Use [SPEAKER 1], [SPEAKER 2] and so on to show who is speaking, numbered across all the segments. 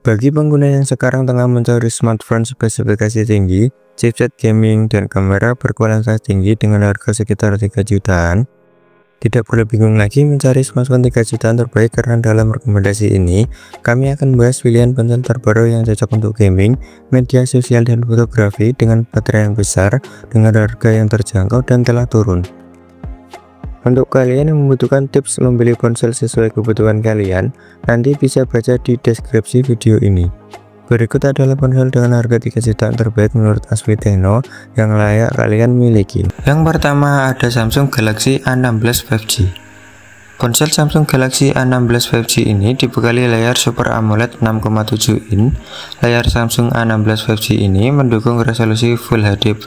[SPEAKER 1] Bagi pengguna yang sekarang tengah mencari smartphone spesifikasi tinggi, chipset gaming, dan kamera berkualitas tinggi dengan harga sekitar 3 jutaan, tidak perlu bingung lagi mencari smartphone 3 jutaan terbaik, karena dalam rekomendasi ini kami akan membahas pilihan ponsel terbaru yang cocok untuk gaming, media sosial, dan fotografi dengan baterai yang besar, dengan harga yang terjangkau dan telah turun. Untuk kalian yang membutuhkan tips membeli ponsel sesuai kebutuhan kalian, nanti bisa baca di deskripsi video ini. Berikut adalah ponsel dengan harga 3 jutaan terbaik menurut ASWITECHNO yang layak kalian miliki. Yang pertama ada Samsung Galaxy A16 5G. Ponsel Samsung Galaxy A16 5G ini dibekali layar Super AMOLED 6,7 in. Layar Samsung A16 5G ini mendukung resolusi Full HD+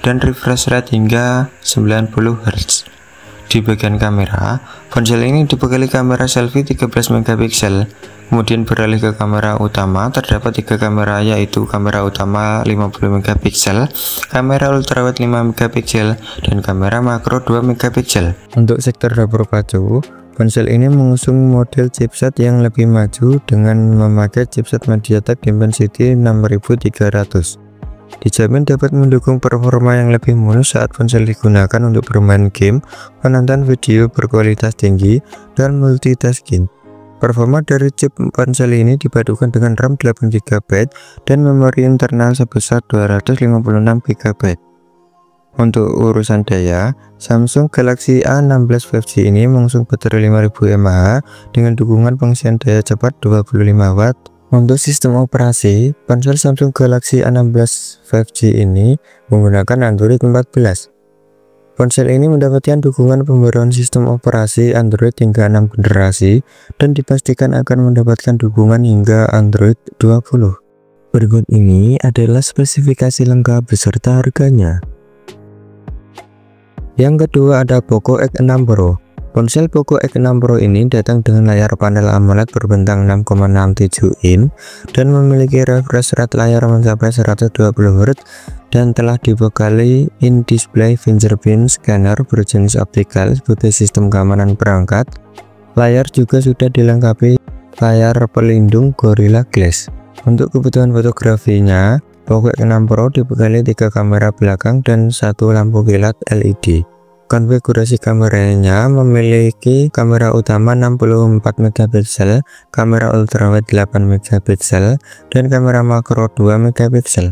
[SPEAKER 1] dan refresh rate hingga 90 Hz. Di bagian kamera, ponsel ini dibekali kamera selfie 13 megapiksel. Kemudian beralih ke kamera utama, terdapat 3 kamera, yaitu kamera utama 50 megapiksel, kamera ultrawide 5 megapiksel, dan kamera makro 2 megapiksel. Untuk sektor dapur pacu, ponsel ini mengusung model chipset yang lebih maju dengan memakai chipset MediaTek Dimensity 6300. Dijamin dapat mendukung performa yang lebih mulus saat ponsel digunakan untuk bermain game, menonton video berkualitas tinggi, dan multitasking. Performa dari chip ponsel ini dipadukan dengan RAM 8GB dan memori internal sebesar 256 GB. Untuk urusan daya, Samsung Galaxy A16 5G ini mengusung baterai 5000 mAh dengan dukungan pengisian daya cepat 25 Watt. Untuk sistem operasi, ponsel Samsung Galaxy A16 5G ini menggunakan Android 14. Ponsel ini mendapatkan dukungan pembaruan sistem operasi Android hingga 6 generasi dan dipastikan akan mendapatkan dukungan hingga Android 20. Berikut ini adalah spesifikasi lengkap beserta harganya. Yang kedua ada Poco X6 Pro. Ponsel Poco X6 Pro ini datang dengan layar panel AMOLED berbentang 6,67 in dan memiliki refresh rate layar mencapai 120 Hz dan telah dibekali in-display fingerprint scanner berjenis optikal sebagai sistem keamanan perangkat. Layar juga sudah dilengkapi layar pelindung Gorilla Glass. Untuk kebutuhan fotografinya, Poco X6 Pro dibekali 3 kamera belakang dan 1 lampu kilat LED. Konfigurasi kameranya memiliki kamera utama 64 megapiksel, kamera ultrawide 8 megapiksel, dan kamera makro 2 megapiksel.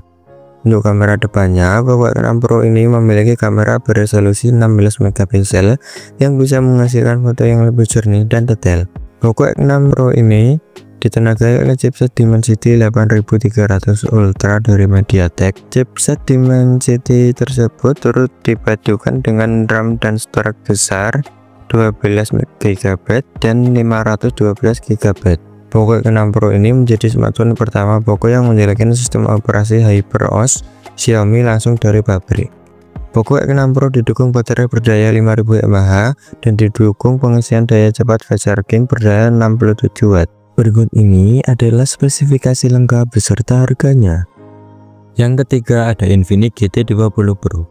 [SPEAKER 1] Untuk kamera depannya, Poco X6 Pro ini memiliki kamera beresolusi 16 megapiksel yang bisa menghasilkan foto yang lebih jernih dan detail. Poco X6 Pro ini ditenagai oleh chipset Dimensity 8300 Ultra dari MediaTek. Chipset Dimensity tersebut turut dipadukan dengan RAM dan storage besar 12 GB dan 512 GB. Poco X6 Pro ini menjadi smartphone pertama Poco yang menjalankan sistem operasi HyperOS Xiaomi langsung dari pabrik. Poco X6 Pro didukung baterai berdaya 5000 mAh dan didukung pengisian daya cepat fast charging berdaya 67 Watt. Berikut ini adalah spesifikasi lengkap beserta harganya. Yang ketiga ada Infinix GT20 Pro.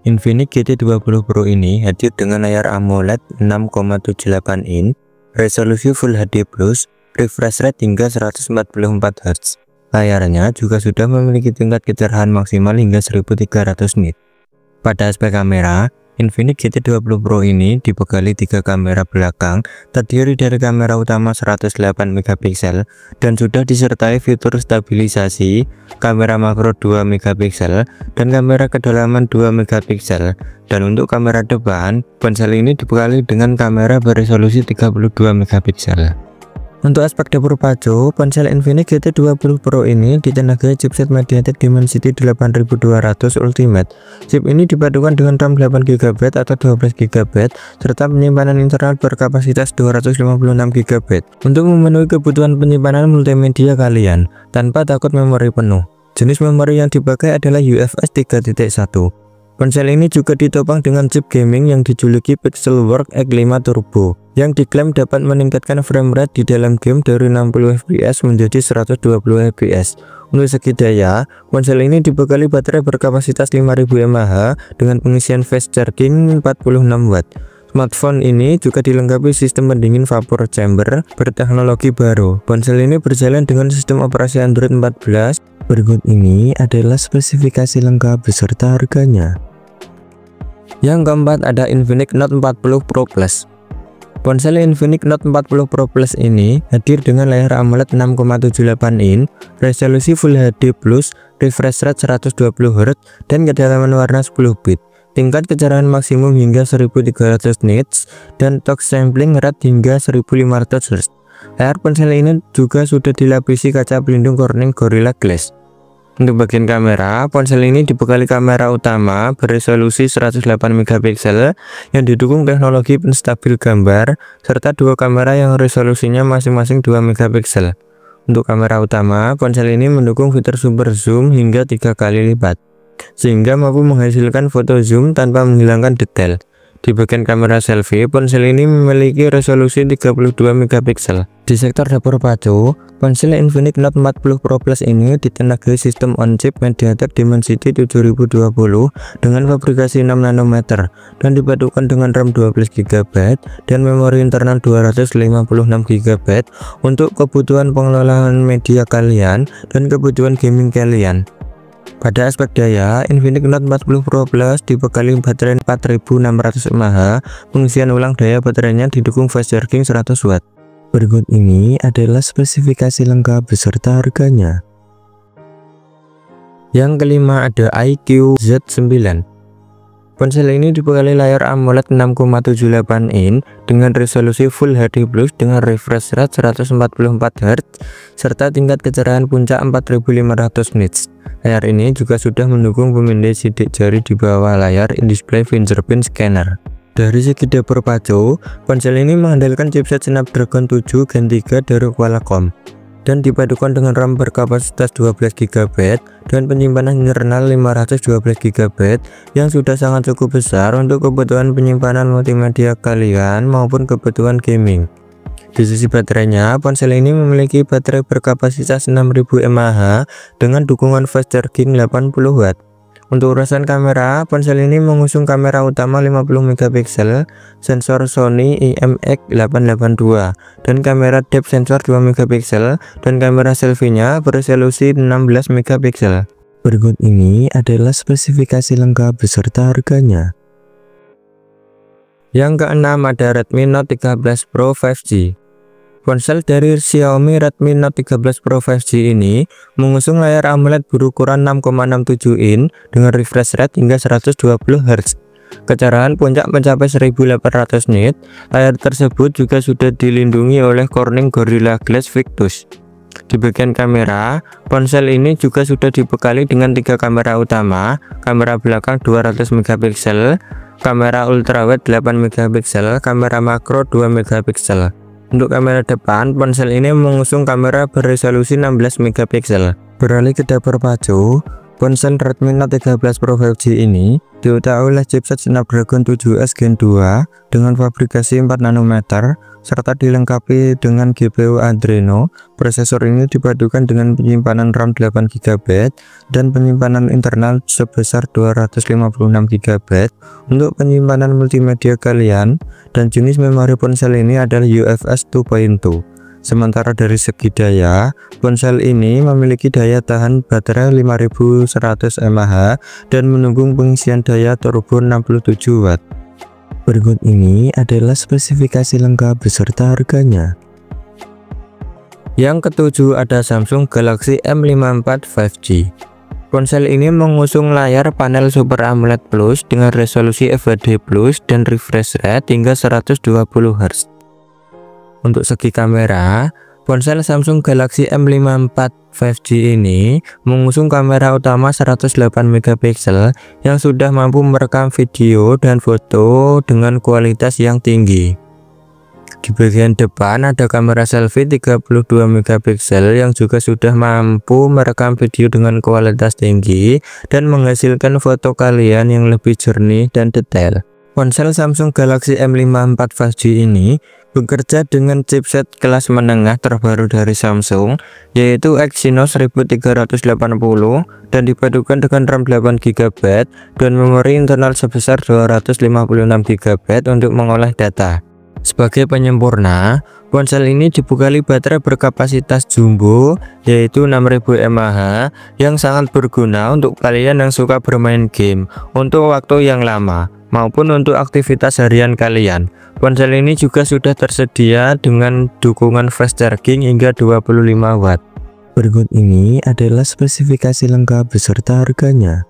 [SPEAKER 1] Infinix GT20 Pro ini hadir dengan layar AMOLED 6,78 in, resolusi Full HD+, refresh rate hingga 144 Hz. Layarnya juga sudah memiliki tingkat kecerahan maksimal hingga 1300 nit. Pada aspek kamera, Infinix GT20 Pro ini dibekali 3 kamera belakang, terdiri dari kamera utama 108 megapiksel dan sudah disertai fitur stabilisasi, kamera makro 2 megapiksel, dan kamera kedalaman 2 megapiksel. Dan untuk kamera depan, ponsel ini dibekali dengan kamera beresolusi 32 megapiksel. Untuk aspek dapur pacu, ponsel Infinix GT20 Pro ini ditenagai chipset MediaTek Dimensity 8200 Ultimate. Chip ini dipadukan dengan RAM 8GB atau 12GB serta penyimpanan internal berkapasitas 256 GB untuk memenuhi kebutuhan penyimpanan multimedia kalian tanpa takut memori penuh. Jenis memori yang dipakai adalah UFS 3.1. Ponsel ini juga ditopang dengan chip gaming yang dijuluki Pixelworks X5 Turbo yang diklaim dapat meningkatkan frame rate di dalam game dari 60 fps menjadi 120 fps. Untuk segi daya, ponsel ini dibekali baterai berkapasitas 5000 mAh dengan pengisian fast charging 46 Watt. Smartphone ini juga dilengkapi sistem pendingin vapor chamber berteknologi baru. Ponsel ini berjalan dengan sistem operasi Android 14. Berikut ini adalah spesifikasi lengkap beserta harganya. Yang keempat ada Infinix Note 40 Pro Plus. Ponsel Infinix Note 40 Pro Plus ini hadir dengan layar AMOLED 6,78 in, resolusi Full HD+, refresh rate 120Hz, dan kedalaman warna 10 bit. Tingkat kecerahan maksimum hingga 1300 nits dan touch sampling rate hingga 1500 Hz. Layar ponsel ini juga sudah dilapisi kaca pelindung Corning Gorilla Glass. Untuk bagian kamera, ponsel ini dibekali kamera utama beresolusi 108 MP yang didukung teknologi penstabil gambar serta dua kamera yang resolusinya masing-masing 2 MP. Untuk kamera utama, ponsel ini mendukung fitur super zoom hingga 3 kali lipat, sehingga mampu menghasilkan foto zoom tanpa menghilangkan detail. Di bagian kamera selfie, ponsel ini memiliki resolusi 32 MP. Di sektor dapur pacu, ponsel Infinix Note 40 Pro Plus ini ditenagai sistem on-chip MediaTek Dimensity 7020 dengan fabrikasi 6 nanometer dan dipadukan dengan RAM 12GB dan memori internal 256GB untuk kebutuhan pengelolaan media kalian dan kebutuhan gaming kalian. Pada aspek daya, Infinix Note 40 Pro Plus dibekali baterai 4600 mAh, pengisian ulang daya baterainya didukung fast charging 100W. Berikut ini adalah spesifikasi lengkap beserta harganya. Yang kelima ada iQOO Z9. Ponsel ini dibekali layar AMOLED 6,78 in dengan resolusi Full HD+ dengan refresh rate 144Hz serta tingkat kecerahan puncak 4500 nits. Layar ini juga sudah mendukung pemindai sidik jari di bawah layar in-display fingerprint scanner. Dari segi dapur pacu, ponsel ini mengandalkan chipset Snapdragon 7 Gen 3 dari Qualcomm dan dipadukan dengan RAM berkapasitas 12GB dan penyimpanan internal 512GB yang sudah sangat cukup besar untuk kebutuhan penyimpanan multimedia kalian maupun kebutuhan gaming. Di sisi baterainya, ponsel ini memiliki baterai berkapasitas 6000 mAh dengan dukungan fast charging 80W. Untuk urusan kamera, ponsel ini mengusung kamera utama 50MP, sensor Sony IMX882, dan kamera depth sensor 2MP, dan kamera selfie-nya beresolusi 16MP. Berikut ini adalah spesifikasi lengkap beserta harganya. Yang keenam ada Redmi Note 13 Pro 5G. Ponsel dari Xiaomi Redmi Note 13 Pro 5G ini mengusung layar AMOLED berukuran 6,67 in dengan refresh rate hingga 120Hz. Kecerahan puncak mencapai 1800 nit. Layar tersebut juga sudah dilindungi oleh Corning Gorilla Glass Victus. Di bagian kamera, ponsel ini juga sudah dibekali dengan 3 kamera utama, kamera belakang 200MP, kamera ultrawide 8MP, kamera makro 2MP. Untuk kamera depan, ponsel ini mengusung kamera beresolusi 16MP. Beralih ke dapur pacu, ponsel Redmi Note 13 Pro 5G ini diutak oleh chipset Snapdragon 7S Gen 2 dengan fabrikasi 4 nanometer serta dilengkapi dengan GPU Adreno. Prosesor ini dipadukan dengan penyimpanan RAM 8GB dan penyimpanan internal sebesar 256GB untuk penyimpanan multimedia kalian, dan jenis memori ponsel ini adalah UFS 2.2. Sementara dari segi daya, ponsel ini memiliki daya tahan baterai 5100 mAh dan mendukung pengisian daya turbo 67W. Berikut ini adalah spesifikasi lengkap beserta harganya. Yang ketujuh ada Samsung Galaxy M54 5G. Ponsel ini mengusung layar panel Super AMOLED Plus dengan resolusi FHD Plus dan refresh rate hingga 120Hz. Untuk segi kamera, ponsel Samsung Galaxy M54 5G ini mengusung kamera utama 108MP yang sudah mampu merekam video dan foto dengan kualitas yang tinggi. Di bagian depan ada kamera selfie 32MP yang juga sudah mampu merekam video dengan kualitas tinggi dan menghasilkan foto kalian yang lebih jernih dan detail. Ponsel Samsung Galaxy M54 5G ini bekerja dengan chipset kelas menengah terbaru dari Samsung, yaitu Exynos 1380 dan dipadukan dengan RAM 8GB dan memori internal sebesar 256GB untuk mengolah data. Sebagai penyempurna, ponsel ini dibekali baterai berkapasitas jumbo yaitu 6000 mAh yang sangat berguna untuk kalian yang suka bermain game untuk waktu yang lama maupun untuk aktivitas harian kalian. Ponsel ini juga sudah tersedia dengan dukungan fast charging hingga 25 watt. Berikut ini adalah spesifikasi lengkap beserta harganya.